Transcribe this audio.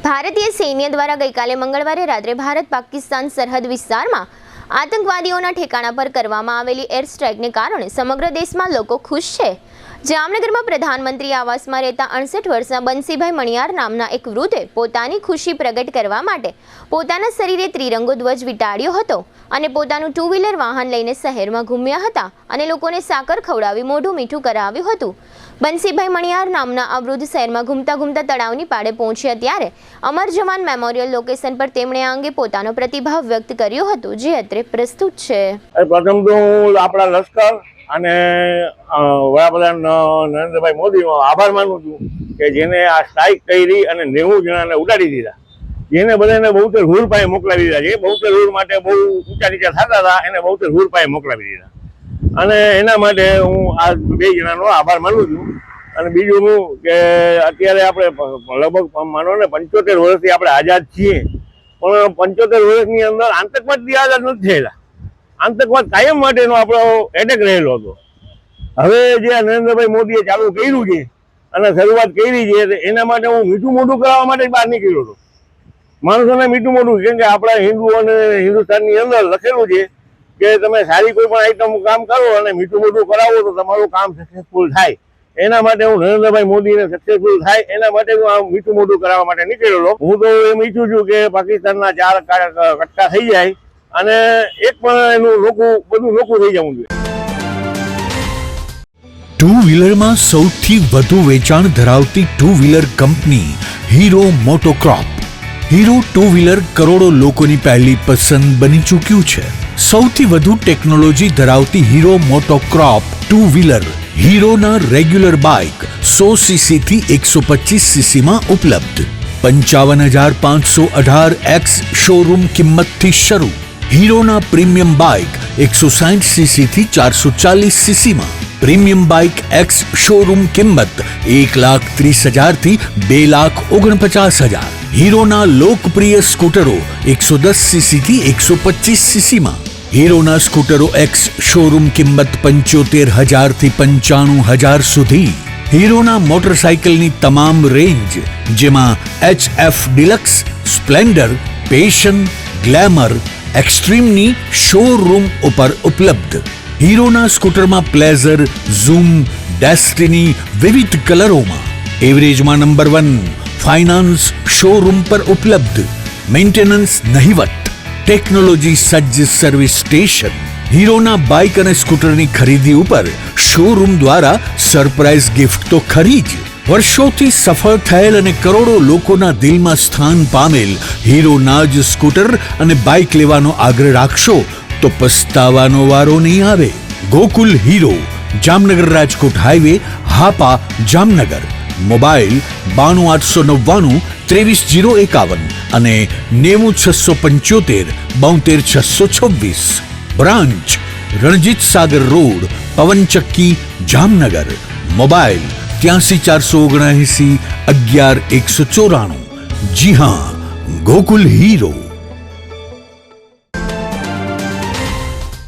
ભારતીય સૈન્ય દ્વારા ગઈકાલે મંગળવારે રાત્રે ભારત પાકિસ્તાન સરહદ વિસ્તારમાં આતંકવાદીઓના ઠેકાણા પર કરવામાં આવેલી એર સ્ટ્રાઇકને કારણે સમગ્ર દેશમાં લોકો ખુશ છે। જામનગરમાં પ્રધાનમંત્રી આવાસમાં રહેતા 68 વર્ષના બંસીભાઈ મણિયાર નામના એક વૃદ્ધે પોતાની ખુશી પ્રગટ કરવા માટે પોતાના શરીરે ત્રિરંગો ધ્વજ વીંટાળ્યો હતો અને પોતાનું 2 વ્હીલર વાહન લઈને શહેરમાં ઘૂમ્યા હતા અને લોકોને સાકર ખવડાવી મોઢું મીઠું કરાવ્યું હતું। બંસીભાઈ મણિયાર નામના આ વૃદ્ધ શહેરમાં ઘૂમતા ઘૂમતા તળાવની પાળે પહોંચ્યા ત્યારે અમર જવાન મેમોરિયલ લોકેશન પર તેમણે આ અંગે પોતાનો પ્રતિભાવ વ્યક્ત કર્યો હતો, જે અત્રે પ્રસ્તુત છે। પ્રથમ તો આપણા લશ્કર અને વડાપ્રધાન નરેન્દ્રભાઈ મોદીનો આભાર માનું છું કે જેને આ સ્ટ્રાઇક કરી અને 90 જણાને ઉડાડી દીધા, જેને બધાને બહુતેર હુર પાયે મોકલાવી દીધા છે। બહુતેર હુર માટે બહુ ઊંચા નીચા થતા હતા, એને બહુતેર હુર પાયે મોકલાવી દીધા અને એના માટે હું આ 2 જણાનો આભાર માનું છું। અને બીજું હું કે અત્યારે આપણે લગભગ માનો ને 75 વર્ષથી આપણે આઝાદ છીએ, પણ 75 વર્ષની અંદર આતંકવાદથી આઝાદ નથી થયેલા। આતંકવાદ કાયમ માટેનો આપણો એટેક રહેલો હતો। હવે જે નરેન્દ્રભાઈ મોદીએ ચાલુ કર્યું છે અને શરૂઆત કરી છે, એના માટે હું મીઠું મોઢું કરવા માટે બહાર નીકળ્યો હતો। માણસોને મીઠું મોઢું, કેમ કે આપણા હિન્દુ અને હિન્દુસ્તાનની અંદર લખેલું છે કે તમે સારી કોઈ પણ આઈટમ કામ કરો અને મીઠું મોઢું કરાવો તો તમારું કામ સક્સેસફુલ થાય। એના માટે હું નરેન્દ્રભાઈ મોદીને સક્સેસફુલ થાય એના માટે હું આ મીઠું મોઢું કરાવવા માટે નીકળેલો। હું તો એમ ઈચ્છું છું કે પાકિસ્તાનના 4 કટકા થઈ જાય અને એક પણ એનું બધું નોખું થઈ જવું જોઈએ। 2 વ્હીલરમાં સૌથી વધુ વેચાણ ધરાવતી 2 wheeler company Hero MotoCorp. Hero 2 wheeler કરોડો લોકોની પહેલી પસંદ બની ચૂક્યું છે। સૌથી વધુ ટેકનોલોજી ધરાવતી હીરો મોટોક્રોપ 2 વ્હીલર હીરોના રેગ્યુલર બાઇક 100 સીસી થી 125 સીસી માં ઉપલબ્ધ। 55,518 એક્સ શોરૂમ કિંમતથી શરૂ। હીરોના પ્રીમિયમ બાઇક 160 સીસી થી 440 સીસી માં। પ્રીમિયમ બાઇક એક્સ શોરૂમ કિંમત 1,30,000 થી 2,49,000। હીરોના લોકપ્રિય સ્કૂટરો 110 સીસી થી 125 સીસી માં। હીરોના સ્કૂટરો એક્સ શોરૂમ કિંમત 75,000 થી 95,000 સુધી। હીરોના મોટરસાઇકલની તમામ રેન્જ, જેમાં HF Deluxe, Splendor, Passion, Glamour, એક્સ્ટ્રીમની શોરૂમ ઉપર ઉપલબ્ધ। હીરોના સ્કૂટરમાં પ્લેઝર, ઝૂમ, ડેસ્ટિની વિવિધ કલરોમાં। એવરેજમાં નંબર 1, ફાઇનાન્સ શોરૂમ પર ઉપલબ્ધ। મેન્ટેનન્સ નહિવત, ટેકનોલોજી સજ્જ સર્વિસ સ્ટેશન। હીરોના બાઇક અને સ્કૂટરની ખરીદી ઉપર શોરૂમ દ્વારા સરપ્રાઇઝ ગિફ્ટ તો ખરી જ, વર્ષોથી સફળ થયેલ અને કરોડો લોકોના દિલમાં સ્થાન પામેલ હીરોના જ સ્કૂટર અને બાઇક લેવાનો આગ્રહ રાખશો તો પસ્તાવાનો વારો નહીં આવે। Gokul hero, Jamnagar Rajkot highway, Hapa, Jamnagar. Mobile 92 899 23 051 અને 90 675 72 626। Branch Ranjit Sagar road, પવનચક્કી, Jamnagar. Mobile 83 479 11 194। જી હા, ગોકુલ હીરો।